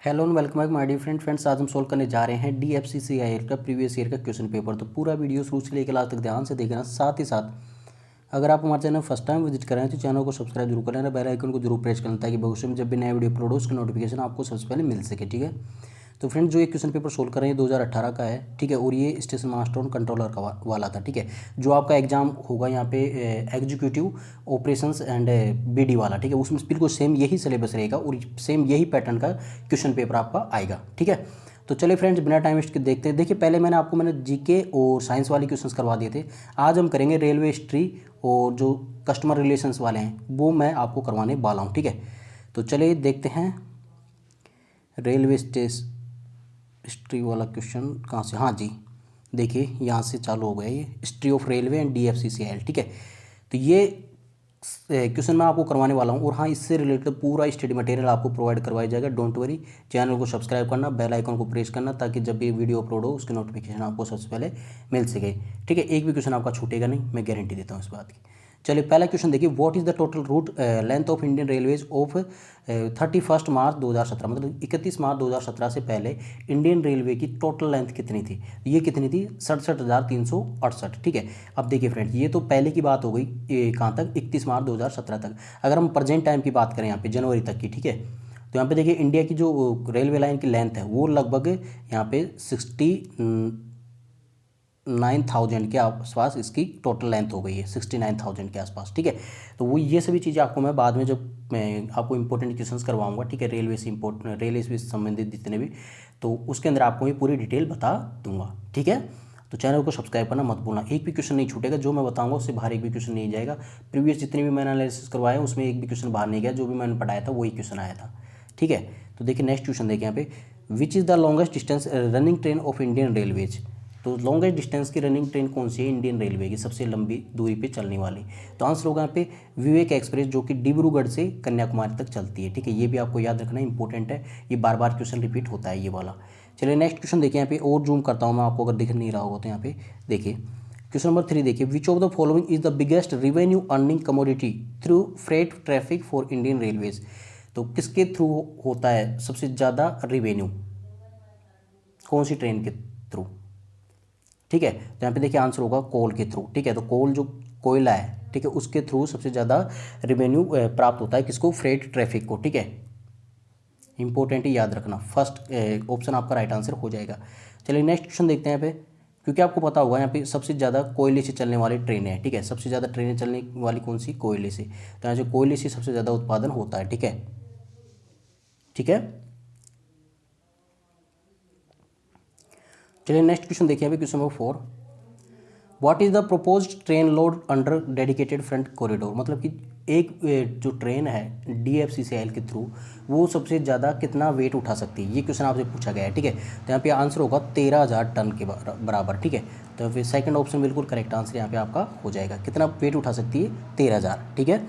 Hello and welcome back my dear friends. आज हम solve करने जा रहे हैं DFCCIL का प्रीवियस ईयर का क्वेश्चन पेपर। तो पूरा वीडियो शुरू से लेकर लास्ट तक ध्यान से देखना। साथ ही साथ अगर आप हमारे चैनल फर्स्ट टाइम विजिट कर रहे हैं तो चैनल को सब्सक्राइब जरूर कर लेना, बेल आइकन को जरूर प्रेस करना ताकि भविष्य में जब भी नया वीडियो अपलोड हो उसकी नोटिफिकेशन आपको सबसे पहले मिल सके। ठीक है, तो फ्रेंड्स जो ये क्वेश्चन पेपर सोल्व कर रहे हैं 2018 का है। ठीक है, और ये स्टेशन मास्टर और कंट्रोलर का वाला था। ठीक है, जो आपका एग्जाम होगा यहाँ पे एग्जीक्यूटिव ऑपरेशंस एंड BD वाला। ठीक है, उसमें बिल्कुल सेम यही सिलेबस रहेगा और सेम यही पैटर्न का क्वेश्चन पेपर आपका आएगा। ठीक है, तो चलिए फ्रेंड्स बिना टाइम वेस्ट के देखते हैं। देखिए पहले मैंने जीके और साइंस वाले क्वेश्चंस करवा दिए थे। आज हम करेंगे रेलवे हिस्ट्री और जो कस्टमर रिलेशंस वाले हैं वो मैं आपको करवाने वाला हूँ। ठीक है, तो चलिए देखते हैं रेलवे हिस्ट्री वाला क्वेश्चन कहाँ से। हाँ जी, देखिए यहाँ से चालू हो गया ये history of railway and DFCCIL। ठीक है, तो ये क्वेश्चन मैं आपको करवाने वाला हूँ और हाँ इससे रिलेटेड पूरा स्टडी मटेरियल आपको प्रोवाइड करवाया जाएगा। डोंट वरी, चैनल को सब्सक्राइब करना, बेल आइकन को प्रेस करना ताकि जब भी वीडियो अपलोड हो उसकी नोटिफिकेशन आपको सबसे पहले मिल सके। ठीक है, एक भी क्वेश्चन आपका छूटेगा नहीं, मैं गारंटी देता हूँ इस बात की। चलिए पहला क्वेश्चन देखिए, what is the total route length of Indian railways of 31 March 2017, मतलब 31 मार्च 2017 से पहले इंडियन रेलवे की टोटल लेंथ कितनी थी। ये कितनी थी? 67,368। ठीक है, अब देखिए फ्रेंड्स ये तो पहले की बात हो गई, कहाँ तक? 31 मार्च 2017 तक। अगर हम प्रेजेंट टाइम की बात करें यहाँ पे जनवरी तक की, ठीक है, तो यहाँ पे देखिए इंडिया की जो रेलवे लाइन की लेंथ है वो लगभग यहाँ पे 69,000 के आसपास इसकी टोटल लेंथ हो गई है, 69,000 के आसपास। ठीक है, तो वो ये सभी चीज़ें आपको मैं बाद में जब मैं आपको इंपॉर्टेंट क्वेश्चंस करवाऊंगा, ठीक है, रेलवे से संबंधित जितने भी, तो उसके अंदर आपको ये पूरी डिटेल बता दूंगा। ठीक है, तो चैनल को सब्सक्राइब करना मत भूलना, एक भी क्वेश्चन नहीं छूटेगा। जो मैं बताऊंगा उससे बाहर एक भी क्वेश्चन नहीं जाएगा। प्रीवियस जितने भी मैंने एनालिसिस करवाए उसमें एक भी क्वेश्चन बाहर नहीं गया, जो भी मैंने पढ़ाया था वही क्वेश्चन आया था। ठीक है, तो देखिए नेक्स्ट क्वेश्चन देखिए यहाँ पे, which is the longest distance running train of Indian railways. तो लॉन्गेस्ट डिस्टेंस की रनिंग ट्रेन कौन सी है इंडियन रेलवे की, सबसे लंबी दूरी पे चलने वाली? तो आंसर होगा यहाँ पे विवेक एक्सप्रेस, जो कि डिब्रूगढ़ से कन्याकुमारी तक चलती है। ठीक है, ये भी आपको याद रखना इंपॉर्टेंट है, ये बार बार क्वेश्चन रिपीट होता है ये वाला। चलिए नेक्स्ट क्वेश्चन देखिए यहाँ पे, और जूम करता हूँ मैं आपको अगर दिख नहीं रहा होगा तो यहाँ पे देखिए क्वेश्चन नंबर 3 देखिए, विच of the following is the biggest revenue earning commodity through freight traffic for Indian railways. तो किसके थ्रू होता है सबसे ज़्यादा रिवेन्यू, कौन सी ट्रेन के थ्रू? ठीक है, तो यहाँ पे देखिए आंसर होगा कोल के थ्रू। ठीक है, तो कोल जो कोयला है, ठीक है, उसके थ्रू सबसे ज़्यादा रेवेन्यू प्राप्त होता है किसको? फ्रेट ट्रैफिक को। ठीक है, इंपॉर्टेंट ही याद रखना, फर्स्ट ऑप्शन आपका राइट आंसर हो जाएगा। चलिए नेक्स्ट क्वेश्चन देखते हैं यहाँ पे, क्योंकि आपको पता होगा यहाँ पे सबसे ज़्यादा कोयले से चलने वाली ट्रेनें हैं। ठीक है, सबसे ज़्यादा ट्रेनें चलने वाली कौन सी? कोयले से। तो यहाँ से कोयले से सबसे ज़्यादा उत्पादन होता है। ठीक है, ठीक है, चलिए नेक्स्ट क्वेश्चन देखिए अभी question number 4, what is the proposed train load under dedicated front corridor. मतलब कि एक जो ट्रेन है DFCCIL के थ्रू वो सबसे ज़्यादा कितना वेट उठा सकती है, ये क्वेश्चन आपसे पूछा गया है। ठीक है, तो यहाँ पे आंसर होगा 13,000 टन के बराबर। ठीक है, तो फिर सेकंड ऑप्शन बिल्कुल करेक्ट आंसर यहाँ पे आपका हो जाएगा। कितना वेट उठा सकती है? 13,000। ठीक है,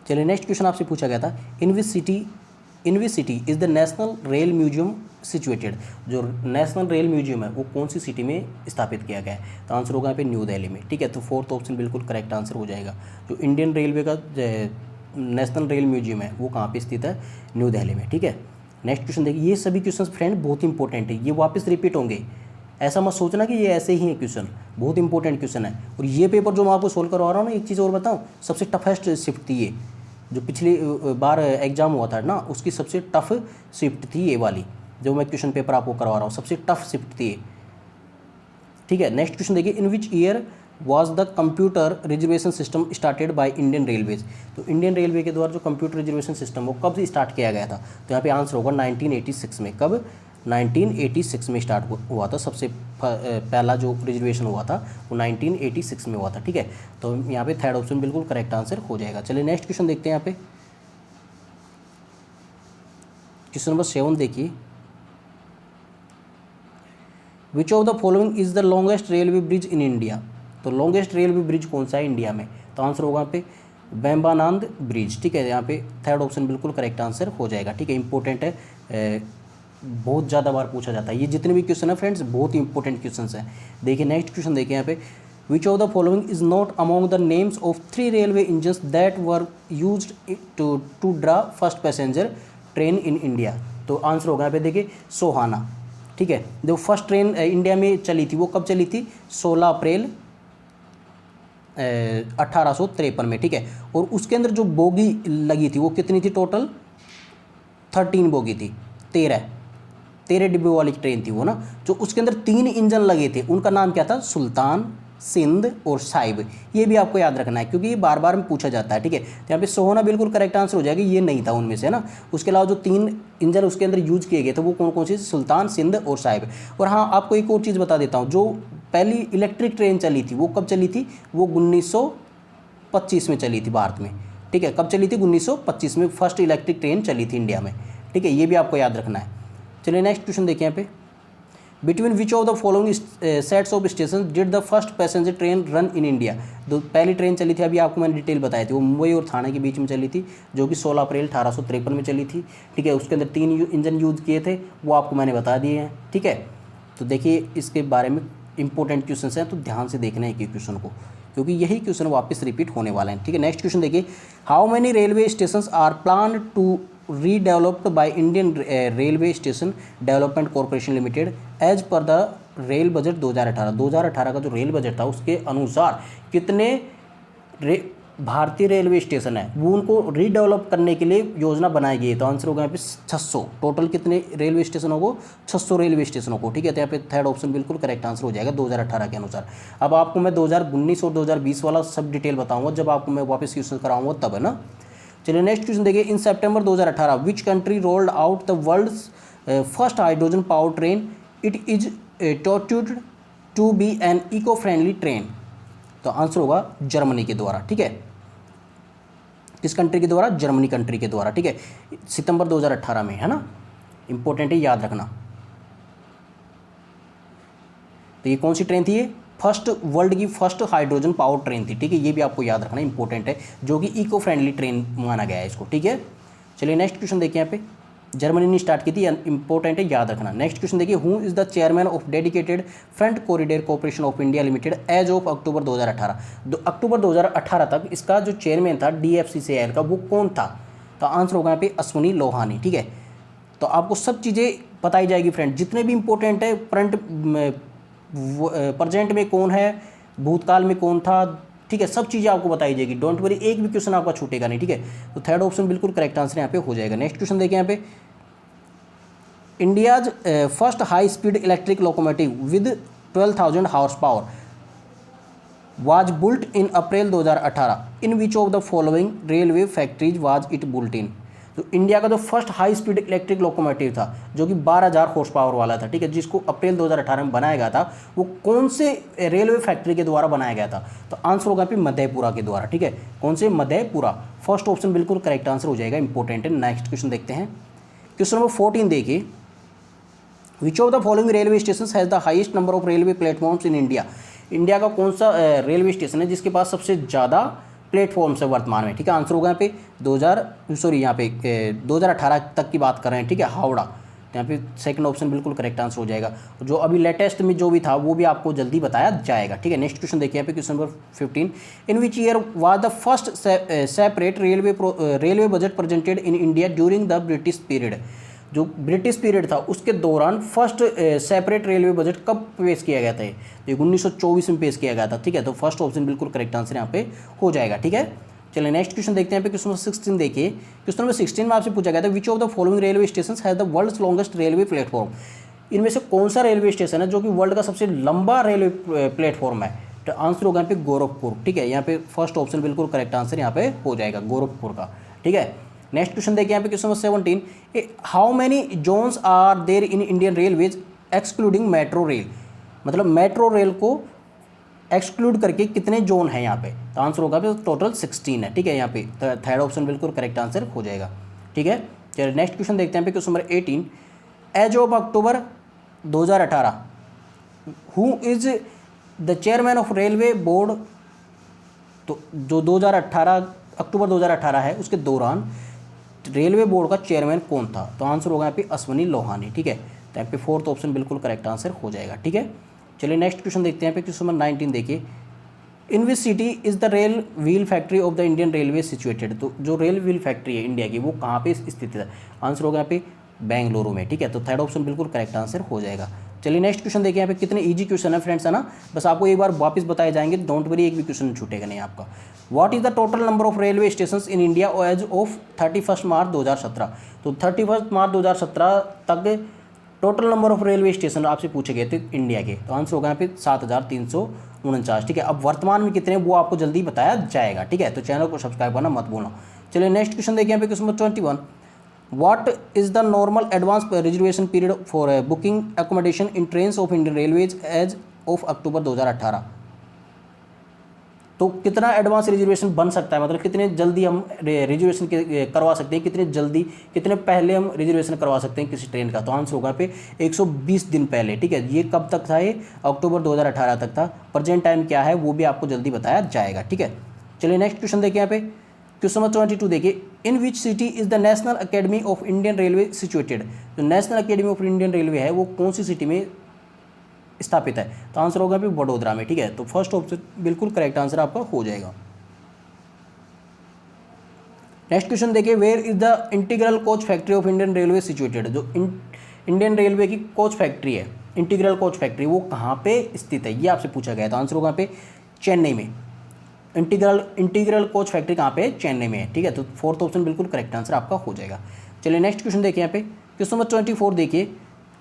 चलिए नेक्स्ट क्वेश्चन आपसे पूछा गया था, in which city is the national rail museum situated. जो नेशनल रेल म्यूजियम है वो कौन सी सिटी में स्थापित किया गया है? तो आंसर होगा यहाँ पे न्यू दिल्ली में। ठीक है, तो फोर्थ ऑप्शन बिल्कुल करेक्ट आंसर हो जाएगा। जो इंडियन रेलवे का नेशनल रेल म्यूजियम है वो कहाँ पे स्थित है? न्यू दिल्ली में। ठीक है, नेक्स्ट क्वेश्चन देखिए, ये सभी क्वेश्चन फ्रेंड बहुत इंपॉर्टेंट है, ये वापस रिपीट होंगे, ऐसा मत सोचना कि ये ऐसे ही है क्वेश्चन, बहुत इंपॉर्टेंट क्वेश्चन है। और ये पेपर जो मैं आपको सोल्व करवा रहा हूँ ना, एक चीज़ और बताऊँ, सबसे टफेस्ट शिफ्ट थी ये, जो पिछली बार एग्जाम हुआ था ना उसकी सबसे टफ शिफ्ट थी ये वाली, जो मैं क्वेश्चन पेपर आपको करवा रहा हूँ, सबसे टफ शिफ्ट थी ये। ठीक है, नेक्स्ट क्वेश्चन देखिए, in which year was the computer reservation system started by Indian railways. तो इंडियन रेलवे के द्वारा जो कंप्यूटर रिजर्वेशन सिस्टम वो कब से स्टार्ट किया गया था? तो यहाँ पे आंसर होगा 1986 में। कब? 1986 में स्टार्ट हुआ था, सबसे पहला जो रिजर्वेशन हुआ था वो 1986 में हुआ था। ठीक है, तो यहाँ पे थर्ड ऑप्शन बिल्कुल करेक्ट आंसर हो जाएगा। चलिए नेक्स्ट क्वेश्चन देखते हैं यहाँ पे, क्वेश्चन नंबर 7 देखिए, विच of the following is the longest railway bridge in India. तो लॉन्गेस्ट रेलवे ब्रिज कौन सा है इंडिया में? तो आंसर होगा यहाँ पे वेम्बानांद ब्रिज। ठीक है, यहाँ पे थर्ड ऑप्शन बिल्कुल करेक्ट आंसर हो जाएगा। ठीक है, इंपॉर्टेंट है, बहुत ज़्यादा बार पूछा जाता है ये जितने भी क्वेश्चन है फ्रेंड्स, बहुत इंपॉर्टेंट क्वेश्चन हैं। देखिए नेक्स्ट क्वेश्चन देखिए यहाँ पे, which of the following is not among the names of 3 railway engines that were used to draw first passenger train in India. तो आंसर होगा यहाँ पे देखिए सोहाना। ठीक है, जो फर्स्ट ट्रेन इंडिया में चली थी वो कब चली थी? 16 अप्रैल 1853 में। ठीक है, और उसके अंदर जो बोगी लगी थी वो कितनी थी? टोटल 13 बोगी थी, 13 डिब्बे वाली ट्रेन थी वो ना। जो उसके अंदर 3 इंजन लगे थे उनका नाम क्या था? सुल्तान, सिंध और साहिब। ये भी आपको याद रखना है क्योंकि ये बार बार में पूछा जाता है। ठीक है, तो यहाँ पे सोहाना बिल्कुल करेक्ट आंसर हो जाएगा, ये नहीं था उनमें से ना। उसके अलावा जो 3 इंजन उसके अंदर यूज किए गए थे वो कौन कौन से? सुल्तान, सिंध और साहिब। और हाँ, आपको एक और चीज़ बता देता हूँ, जो पहली इलेक्ट्रिक ट्रेन चली थी वो कब चली थी? वो 1925 में चली थी भारत में। ठीक है, कब चली थी? 1925 में फर्स्ट इलेक्ट्रिक ट्रेन चली थी इंडिया में। ठीक है, ये भी आपको याद रखना है। चलिए नेक्स्ट क्वेश्चन देखिए यहाँ पे, between which of the following sets of station did the first passenger train run in India? जो पहली ट्रेन चली थी, अभी आपको मैंने डिटेल बताई थी, वो मुंबई और थाने के बीच में चली थी, जो कि 16 अप्रैल 1853 में चली थी। ठीक है, उसके अंदर 3 इंजन यूज़ किए थे, वो आपको मैंने बता दिए हैं। ठीक है, तो देखिए इसके बारे में इंपॉर्टेंट क्वेश्चन हैं, तो ध्यान से देखना है कि क्वेश्चन को, क्योंकि यही क्वेश्चन वापस रिपीट होने वाले हैं। ठीक है, नेक्स्ट क्वेश्चन देखिए, how many railway station are plan to redeveloped by Indian Railway Station Development Corporation Limited as per the rail budget 2018 का जो रेल बजट था उसके अनुसार कितने भारतीय रेलवे स्टेशन है वो उनको रीडेवलप करने के लिए योजना बनाई गई है? तो आंसर होगा यहाँ पे 600। टोटल कितने रेलवे स्टेशनों को? 600 रेलवे स्टेशनों को। ठीक है, तो यहाँ पे थर्ड ऑप्शन बिल्कुल करेक्ट आंसर हो जाएगा 2018 के अनुसार। अब आपको मैं 2019 और 2020 वाला सब डिटेल बताऊंगा जब आपको मैं वापस क्वेश्चन कराऊंगा तब, है ना। चलिए नेक्स्ट क्वेश्चन देखिए, in September 2018 which country rolled out the world's first hydrogen power train? It is touted to be an eco friendly train. तो आंसर होगा जर्मनी के द्वारा। ठीक है, किस कंट्री के द्वारा? जर्मनी कंट्री के द्वारा। ठीक है, सितंबर 2018 में, है ना, इंपॉर्टेंट है, याद रखना। तो ये कौन सी ट्रेन थी? ये फर्स्ट वर्ल्ड की फर्स्ट हाइड्रोजन पावर ट्रेन थी। ठीक है, ये भी आपको याद रखना, इंपॉर्टेंट है, जो कि इको फ्रेंडली ट्रेन माना गया है इसको। ठीक है, चलिए नेक्स्ट क्वेश्चन देखिए, यहाँ पे जर्मनी ने स्टार्ट की थी, इंपॉर्टेंट है, याद रखना। नेक्स्ट क्वेश्चन देखिए, who is the chairman of dedicated front corridor corporation of India limited as of October 2018? October 2018 तक इसका जो चेयरमैन था DFCCIL का वो कौन था? तो आंसर होगा यहाँ पे अश्वनी लोहानी। ठीक है, तो आपको सब चीज़ें बताई जाएगी फ्रेंड, जितने भी इंपॉर्टेंट है, प्रेजेंट में कौन है, भूतकाल में कौन था। ठीक है, सब चीज़ें आपको बताई जाएगी, डोंट वरी, एक भी क्वेश्चन आपका छूटेगा नहीं। ठीक है, तो थर्ड ऑप्शन बिल्कुल करेक्ट आंसर यहाँ पे हो जाएगा। नेक्स्ट क्वेश्चन देखिए यहाँ पे, India's first high speed electric locomotive with 12,000 horse power was built in April 2018 in which of the following railway factories was it built in? तो इंडिया का जो first high speed electric locomotive था जो कि 12,000 horse power वाला था, ठीक है, जिसको अप्रैल 2018 में बनाया गया था, वो कौन से रेलवे फैक्ट्री के द्वारा बनाया गया था? तो आंसर होगा पे मधेपुरा के द्वारा। ठीक है, कौन से? मधेपुरा। फर्स्ट ऑप्शन बिल्कुल करेक्ट आंसर हो जाएगा, इंपॉर्टेंट है। नेक्स्ट क्वेश्चन देखते हैं, क्वेश्चन नंबर 14 देखिए, विच of the following railway station has the highest number of railway platforms in India? India का कौन सा रेलवे स्टेशन है जिसके पास सबसे ज़्यादा प्लेटफॉर्म्स है वर्तमान में? ठीक है, आंसर होगा यहाँ पे 2018 तक की बात कर रहे हैं। ठीक है, हावड़ा। तो यहाँ पे सेकंड ऑप्शन बिल्कुल करेक्ट आंसर हो जाएगा। जो अभी लेटेस्ट में जो भी था वो भी आपको जल्दी बताया जाएगा। ठीक है, नेक्स्ट क्वेश्चन देखिए यहाँ पे, question number 15, in which year was the first separate railway budget presented in India during the British period? जो ब्रिटिश पीरियड था उसके दौरान फर्स्ट सेपरेट रेलवे बजट कब पेश किया गया था? ये 1924 में पेश किया गया था। ठीक है, तो फर्स्ट ऑप्शन बिल्कुल करेक्ट आंसर यहाँ पे हो जाएगा। ठीक है, चलिए नेक्स्ट क्वेश्चन देखते हैं। क्वेश्चन नंबर 16 देखिए, क्वेश्चन नंबर 16 में आपसे पूछा गया था which of the following railway station has the world's longest railway platform? इनमें से कौन सा रेलवे स्टेशन है जो कि वर्ल्ड का सबसे लंबा रेलवे प्लेटफॉर्म है? तो आंसर होगा यहाँ पे गोरखपुर। ठीक है, यहाँ पे फर्स्ट ऑप्शन बिल्कुल करेक्ट आंसर यहाँ पे हो जाएगा, गोरखपुर का। ठीक है, नेक्स्ट क्वेश्चन देखिए यहाँ पे, question number 17, how many zones are there in Indian railways excluding metro rail? मतलब मेट्रो रेल को एक्सक्लूड करके कितने जोन हैं यहाँ पे? तो आंसर होगा टोटल 16 है। ठीक है, यहाँ पे थर्ड ऑप्शन बिल्कुल करेक्ट आंसर हो जाएगा। ठीक है, चलिए नेक्स्ट क्वेश्चन देखते हैं पे, question number 18, as of October 2018 who is the chairman of railway board? तो जो 2018 अक्टूबर 2018 है उसके दौरान रेलवे बोर्ड का चेयरमैन कौन था? तो आंसर होगा यहाँ पे अश्वनी लोहानी। ठीक है, तो यहाँ पे फोर्थ ऑप्शन बिल्कुल करेक्ट आंसर हो जाएगा। ठीक है, चलिए नेक्स्ट क्वेश्चन देखते हैं पे, क्वेश्चन नंबर 19 देखिए, in which city is the rail wheel factory of the Indian railway situated? तो जो रेल व्हील फैक्ट्री है इंडिया की वो कहाँ पे स्थित है? आंसर होगा यहाँ पे बेंगलुरु में, ठीक है। तो थर्ड ऑप्शन बिल्कुल करेक्ट आंसर हो जाएगा। चलिए नेक्स्ट क्वेश्चन देखिए, यहाँ पे कितने इजी क्वेश्चन है फ्रेंड्स, है ना, बस आपको एक बार वापस बताए जाएंगे, डोंट वरी, एक भी क्वेश्चन छूटेगा नहीं आपका। What is the total number of railway station in India as of 31 March 2017? तो 31 मार्च 2017 तक total number of railway station आपसे पूछे गए थे इंडिया के, तो आंसर होगा यहाँ पे 7349, ठीक है। अब वर्तमान में कितने वो आपको जल्दी बताया जाएगा, ठीक है। तो चैनल को सब्सक्राइब करना मत भूलना। चलिए नेक्स्ट क्वेश्चन देखिए, यहाँ पे question number 21, what is the normal advance reservation period for booking accommodation in trains of Indian railways as of October 2018? तो कितना एडवांस रिजर्वेशन बन सकता है, मतलब कितने जल्दी हम रिजर्वेशन करवा सकते हैं, कितने जल्दी, कितने पहले हम रिजर्वेशन करवा सकते हैं किसी ट्रेन का? तो आंसर होगा पे 120 दिन पहले, ठीक है। ये कब तक था? ये अक्टूबर 2018 तक था। प्रेजेंट टाइम क्या है वो भी आपको जल्दी बताया जाएगा, ठीक है। चलिए नेक्स्ट क्वेश्चन देखिए, यहाँ पे क्वेश्चन नंबर 22 देखिए, in which city is the national academy of Indian railway situated? जो national academy of Indian railway है वो कौन सी सिटी में स्थापित है? तो आंसर होगा भी वडोदरा में, ठीक है। तो फर्स्ट ऑप्शन बिल्कुल करेक्ट आंसर आपका हो जाएगा। नेक्स्ट क्वेश्चन देखिए, where is the integral coach factory of Indian railway situated? जो इंडियन रेलवे की कोच फैक्ट्री है, इंटीग्रल कोच फैक्ट्री, वो कहाँ पे स्थित है, ये आपसे पूछा गया। तो आंसर होगा पे चेन्नई में। इंटीग्रल कोच फैक्ट्री कहाँ पे है? चेन्नई में है, ठीक है। तो फोर्थ ऑप्शन बिल्कुल करेक्ट आंसर आपका हो जाएगा। चलिए नेक्स्ट क्वेश्चन देखिए, यहाँ पे क्वेश्चन नंबर 24 देखिए,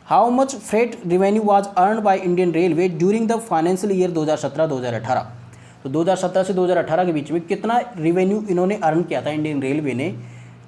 how much freight revenue was earn by Indian railway during the financial year 2017-2018? तो 2017 से 2018 के बीच में कितना रेवेन्यू इन्होंने अर्न किया था इंडियन रेलवे ने?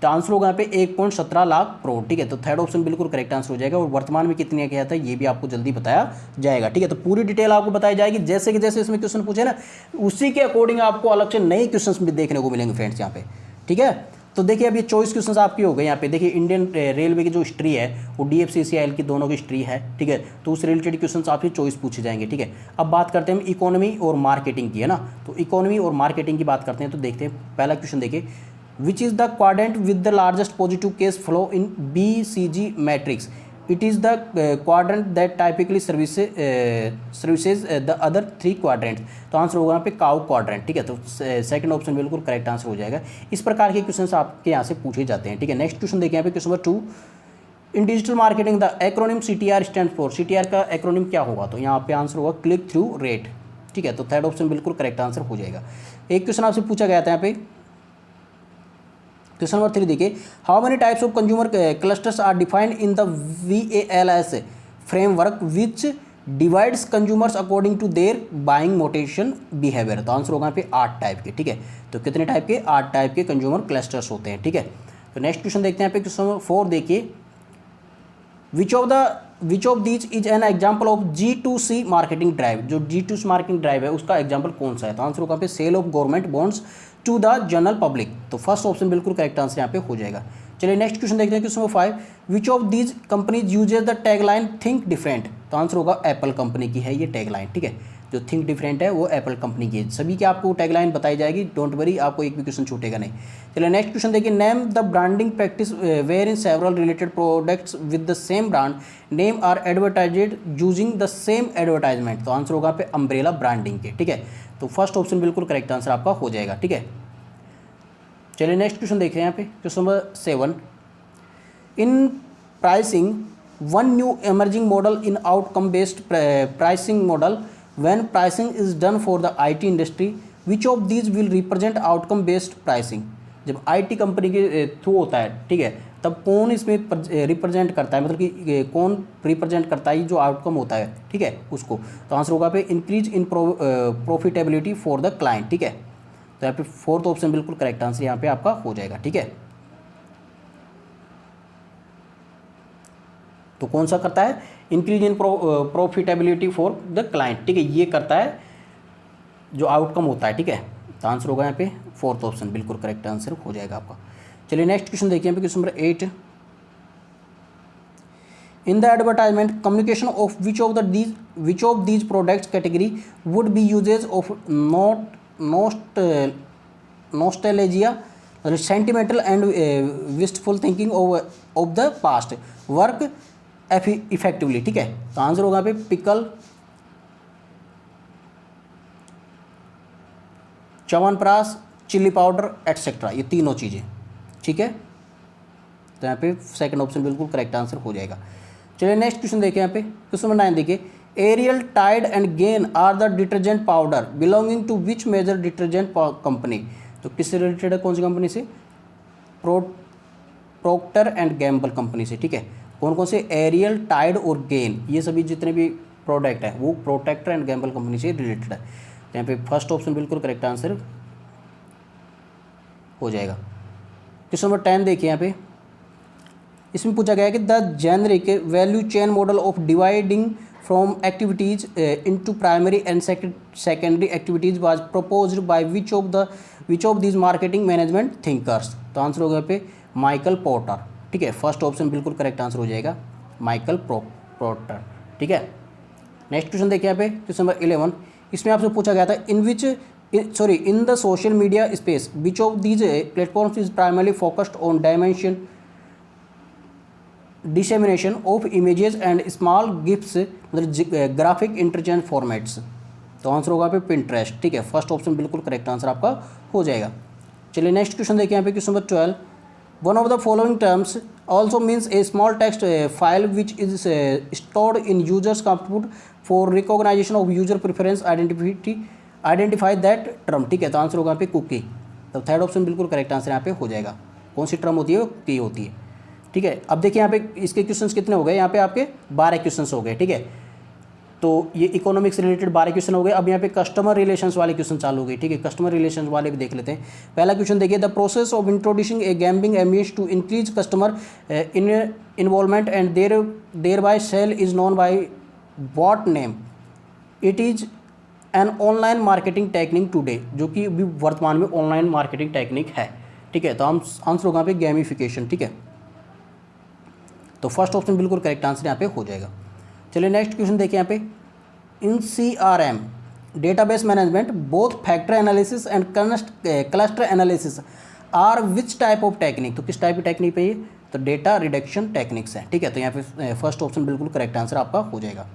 तो आंसर होगा यहाँ पे 1.17 लाख करोड़, ठीक है। तो थर्ड ऑप्शन बिल्कुल करेक्ट आंसर हो जाएगा। और वर्तमान में कितने किया था ये भी आपको जल्दी बताया जाएगा, ठीक है। तो पूरी डिटेल आपको बताई जाएगी, जैसे कि जैसे इसमें क्वेश्चन पूछे ना उसी के अकॉर्डिंग आपको अलग से नए क्वेश्चन भी देखने को मिलेंगे फ्रेंड्स यहाँ पे, ठीक है। तो देखिए अब ये चॉइस क्वेश्चंस आपकी हो गए। यहाँ पे देखिए इंडियन रेलवे की जो हिस्ट्री है वो DFCCIL की दोनों की हिस्ट्री है, ठीक है। तो उस रिलेटेड क्वेश्चंस आपसे चॉइस पूछे जाएंगे, ठीक है। अब बात करते हैं हम इकोनॉमी और मार्केटिंग की, है ना। तो इकोनॉमी और मार्केटिंग की बात करते हैं, तो देखते हैं पहला क्वेश्चन देखिए, which is the quadrant with the largest positive cash flow in BCG matrix? It is the quadrant that typically services the other 3 quadrant? तो आंसर होगा यहाँ पे काउ क्वाड्रेंट, ठीक है। तो सेकंड ऑप्शन बिल्कुल करेक्ट आंसर हो जाएगा। इस प्रकार के क्वेश्चंस आपके यहाँ से पूछे जाते हैं, ठीक है। नेक्स्ट क्वेश्चन देखिए, यहाँ पे question number 2, in digital marketing the acronym CTR stand for? CTR का एक्रोनिम क्या होगा? तो यहाँ पे आंसर होगा क्लिक थ्रू रेट, ठीक है। तो थर्ड ऑप्शन बिल्कुल करेक्ट आंसर हो जाएगा। एक क्वेश्चन आपसे पूछा गया था यहाँ पे, क्वेश्चन नंबर 3 देखिए, how many types of consumer clusters are defined in the VALS framework which divides consumers according to their buying motivation behaviour? तो आंसर होगा यहाँ पे 8 टाइप के, ठीक है। तो कितने टाइप के? 8 टाइप के कंज्यूमर क्लस्टर्स होते हैं, ठीक है। तो नेक्स्ट क्वेश्चन देखते हैं यहाँ पे क्वेश्चन नंबर 4 देखिए, विच of these is an example of G2C marketing drive? जो G2C मार्केटिंग ड्राइव है उसका एग्जाम्पल कौन सा है? तो आंसर होगा यहाँ पे sale of government bonds to the general public. तो फर्स्ट ऑप्शन बिल्कुल करेक्ट आंसर यहाँ पे हो जाएगा। चलिए नेक्स्ट क्वेश्चन देखते हैं question number 5, which of these companies uses the tagline think different? तो आंसर होगा एप्पल कंपनी की है ये टैगलाइन, ठीक है। जो थिंक डिफरेंट है वो एप्पल कंपनी की है। सभी की आपको टैगलाइन बताई जाएगी, डोंट वरी, आपको एक भी क्वेश्चन छूटेगा नहीं। चलिए नेक्स्ट क्वेश्चन देखिए, name the branding practice wherein several related products with the same brand name are advertised using the same advertisement? तो आंसर होगा पे अम्ब्रेला ब्रांडिंग के, ठीक है। तो फर्स्ट ऑप्शन बिल्कुल करेक्ट आंसर आपका हो जाएगा, ठीक है। चलिए नेक्स्ट क्वेश्चन देख रहे हैं यहाँ पे question number 7, in pricing one new emerging model in outcome based pricing model when pricing is done for the IT industry, which of these will represent outcome based pricing? जब IT company के through होता है, ठीक है, तब कौन इसमें represent करता है, मतलब कि कौन रिप्रेजेंट करता है जो आउटकम होता है, ठीक है, उसको? तो आंसर होगा पे increase in profitability for the client, ठीक है। तो यहाँ पे फोर्थ ऑप्शन बिल्कुल करेक्ट आंसर यहाँ पे आपका हो जाएगा, ठीक है। तो कौन सा करता है? Increase in profitability for the client, ठीक है, ये करता है जो आउटकम होता है, ठीक है। तो आंसर होगा यहाँ पे फोर्थ ऑप्शन बिल्कुल करेक्ट आंसर हो जाएगा आपका। चलिए नेक्स्ट क्वेश्चन देखिए यहाँ पे question number 8, in the advertisement communication of which of these products category would be uses of nostalgia sentimental and wistful thinking of the past work effectively, ठीक है। तो आंसर होगा पे pickle, chyawanprash, chilli powder etcetera, ये तीनों चीज़ें, ठीक है। तो यहाँ पे सेकंड ऑप्शन बिल्कुल करेक्ट आंसर हो जाएगा। चलिए नेक्स्ट क्वेश्चन देखिए, यहाँ पे क्वेश्चन नंबर 9 देखिए, Ariel Tide and Gain are the detergent powder belonging to which major detergent company. तो किससे रिलेटेड है, कौन सी कंपनी से, प्रोक्टर एंड गैम्बल कंपनी से, ठीक है। कौन कौन से, एरियल, टाइड और गेन, ये सभी जितने भी प्रोडक्ट है वो प्रोटेक्टर एंड गैम्बल कंपनी से रिलेटेड है। तो यहाँ पे फर्स्ट ऑप्शन बिल्कुल करेक्ट आंसर हो जाएगा। क्वेश्चन नंबर 10 देखिए, यहाँ पे इसमें पूछा गया है कि the generic value chain model of dividing from activities into primary and secondary activities was proposed by which of these marketing management thinkers. तो आंसर होगा यहाँ पे माइकल पोर्टर, ठीक है। फर्स्ट ऑप्शन बिल्कुल करेक्ट आंसर हो जाएगा, माइकल पोर्टर, ठीक है। नेक्स्ट क्वेश्चन देखिए, यहाँ पे क्वेश्चन नंबर 11, इसमें आपसे पूछा गया था in the social media space which of these platforms is primarily focused on dissemination of images and small gifts, मतलब ग्राफिक इंटरचेंज फॉर्मेट्स। तो आंसर होगा पे पिंटरेस्ट, ठीक है। फर्स्ट ऑप्शन बिल्कुल करेक्ट आंसर आपका हो जाएगा। चलिए नेक्स्ट क्वेश्चन देखिए, यहाँ पे question number 12, one of the following terms also means a small text file which is stored in user's computer for recognition of user preference identify that term, ठीक है। तो आंसर होगा यहाँ पे कुकी। तो थर्ड ऑप्शन बिल्कुल correct answer यहाँ पे हो जाएगा। कौन सी टर्म होती है, वो कुकी होती है, ठीक है। अब देखिए यहाँ पे इसके क्वेश्चंस कितने हो गए, यहाँ पे आपके 12 क्वेश्चंस हो गए, ठीक है। तो ये इकोनॉमिक्स रिलेटेड 12 क्वेश्चन हो गए। अब यहाँ पे कस्टमर रिलेशंस वाले क्वेश्चन चालू हो गए, ठीक है। कस्टमर रिलेशंस वाले भी देख लेते हैं। पहला क्वेश्चन देखिए, the process of introducing a gaming ambience to increase customer involvement and thereby sale is known by what name. It is an online marketing technique today, जो कि अभी वर्तमान में ऑनलाइन मार्केटिंग टेक्निक है, ठीक है। तो हम आंसर होगा यहाँ पे गैमिफिकेशन, ठीक है। तो फर्स्ट ऑप्शन बिल्कुल करेक्ट आंसर यहाँ पे हो जाएगा। चलिए नेक्स्ट क्वेश्चन देखिए, यहाँ पे in CRM database management both factor analysis and cluster analysis are which type of technique. तो किस टाइप की टेक्निक पे ये, तो डेटा रिडक्शन टेक्निक्स है, ठीक है। तो यहाँ पे फर्स्ट ऑप्शन बिल्कुल करेक्ट आंसर आपका हो जाएगा।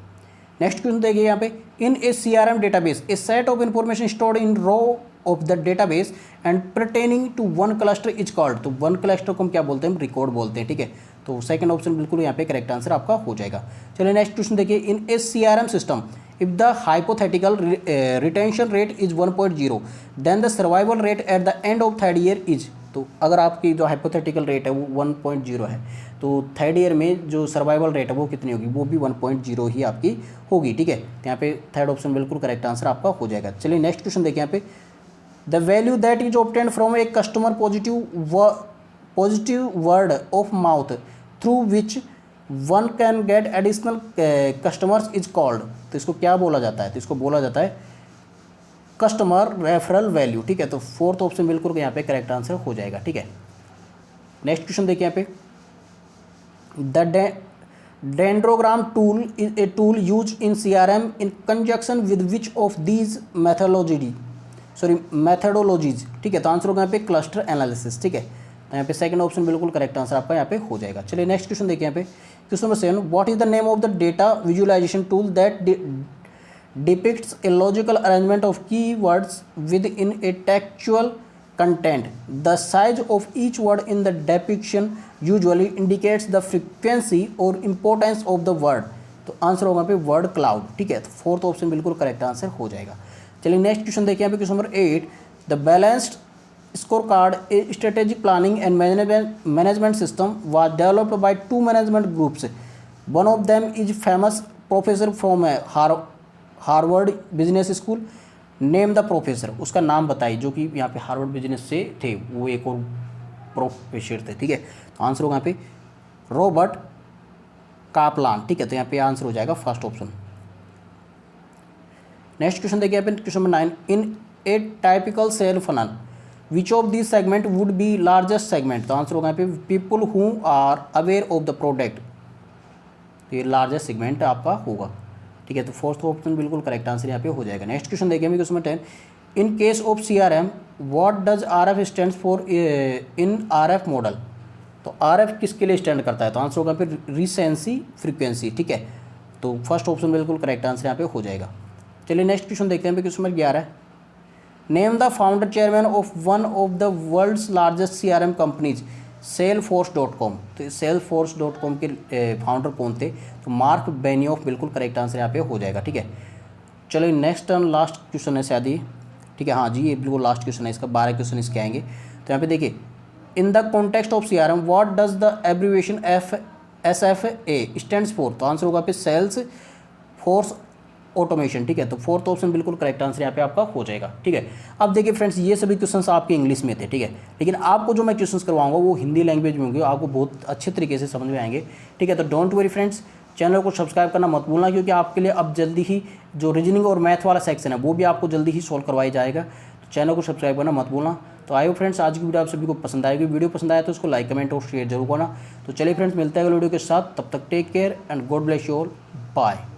नेक्स्ट क्वेश्चन देखिए, यहाँ पे in a CRM database a set of information stored in row of the database and pertaining to one cluster is called. तो वन क्लस्टर को हम क्या बोलते हैं, हम रिकॉर्ड बोलते हैं, ठीक है। तो सेकंड ऑप्शन बिल्कुल यहाँ पे करेक्ट आंसर आपका हो जाएगा। चलिए नेक्स्ट क्वेश्चन देखिए, in a CRM system if the hypothetical retention rate is 1.0 then the survival rate at the end of third year is. तो अगर आपकी जो हाइपोथेटिकल रेट है वो 1.0 है, तो थर्ड ईयर में जो सर्वाइवल रेट है वो कितनी होगी, वो भी 1.0 ही आपकी होगी, ठीक है। तो यहाँ पे थर्ड ऑप्शन बिल्कुल करेक्ट आंसर आपका हो जाएगा। चलिए नेक्स्ट क्वेश्चन देखिए, यहाँ पे the value that is obtained from a customer positive word of mouth through which one can get additional customers is called. तो इसको क्या बोला जाता है, तो इसको बोला जाता है कस्टमर रेफरल वैल्यू, ठीक है। तो फोर्थ ऑप्शन बिल्कुल यहाँ पे करेक्ट आंसर हो जाएगा, ठीक है। नेक्स्ट क्वेश्चन देखिए, यहाँ पे the dendrogram tool is a tool use in CRM in conjunction with which of these methodologies, ठीक है। तो आंसर होगा यहाँ पे क्लस्टर एनालिसिस, ठीक है। तो यहाँ पे सेकंड ऑप्शन बिल्कुल करेक्ट आंसर आपका यहाँ पे हो जाएगा। चलिए नेक्स्ट क्वेश्चन देखिए, यहाँ पे question number 7, what is the name of the data visualization tool that depicts a logical arrangement of keywords within a textual content. The size of each word in the depiction usually indicates the frequency or importance of the word. तो answer होगा पे word cloud, ठीक है। तो fourth option बिल्कुल correct answer हो जाएगा। चलिए नेक्स्ट क्वेश्चन देखिए, यहाँ पे question number 8, the balanced score card A strategic planning and management system was developed by 2 management groups. One of them is famous professor from Harvard business school. Name the professor, उसका नाम बताइए जो कि यहाँ पे हार्वर्ड बिजनेस से थे, वो एक और प्रोफेसर थे, ठीक है। तो आंसर होगा यहाँ पे रॉबर्ट कापलान, ठीक है। तो यहाँ पे आंसर हो जाएगा फर्स्ट ऑप्शन। नेक्स्ट क्वेश्चन देखिए, यहाँ पे question number 9, in a typical sale funnel which of this segment would be largest segment. तो आंसर होगा यहाँ पे people who are aware of the product. तो ये लार्जेस्ट सेगमेंट आपका होगा, ठीक है। तो फोर्थ ऑप्शन बिल्कुल करेक्ट आंसर यहाँ पे हो जाएगा। नेक्स्ट क्वेश्चन देखिए, question number 10, in case of CRM what does RF stand for in RF model. तो RF किसके लिए स्टैंड करता है, तो आंसर होगा फिर रिसेंसी फ्रीक्वेंसी, ठीक है। तो फर्स्ट ऑप्शन बिल्कुल करेक्ट आंसर यहाँ पे हो जाएगा। चलिए नेक्स्ट क्वेश्चन देखते हैं, question number 11, name the founder chairman of one of the world's largest CRM companies salesforce.com। तो salesforce.com के फाउंडर कौन थे? तो मार्क बेनियोफ बिल्कुल करेक्ट आंसर यहाँ पे हो जाएगा। ठीक है, चलो नेक्स्ट एंड लास्ट क्वेश्चन है शायद ये। ठीक है, हाँ जी, ये बिल्कुल लास्ट क्वेश्चन है, इसका 12 क्वेश्चन इसके आएंगे। तो यहाँ पे देखिए, in the context of CRM what does the abbreviation SFA stands for? तो आंसर होगा पे सेल्स फोर्स ऑटोमेशन। ठीक है, तो फोर्थ ऑप्शन बिल्कुल करेक्ट आंसर यहाँ पे आपका हो जाएगा। ठीक है, अब देखिए फ्रेंड्स, ये सभी क्वेश्चंस आपके इंग्लिश में थे। ठीक है, लेकिन आपको जो मैं क्वेश्चंस करवाऊंगा वो हिंदी लैंग्वेज में होंगे, आपको बहुत अच्छे तरीके से समझ में आएंगे। ठीक है, तो डोंट वरी फ्रेंड्स, चैनल को सब्सक्राइब करना मत भूलना, क्योंकि आपके लिए अब जल्दी ही जो रीजनिंग और मैथ वाला सेक्शन है वो भी आपको जल्दी ही सॉल्व करवाया जाएगा। तो चैनल को सब्सक्राइब करना मत भूलना। तो आई होप फ्रेंड्स आज की वीडियो आप सभी को पसंद आएगी। वीडियो पसंद आया तो उसको लाइक, कमेंट और शेयर जरूर करना। तो चलिए फ्रेंड्स, मिलते हैं अगले वीडियो के साथ, तब तक take care and God bless you all. Bye.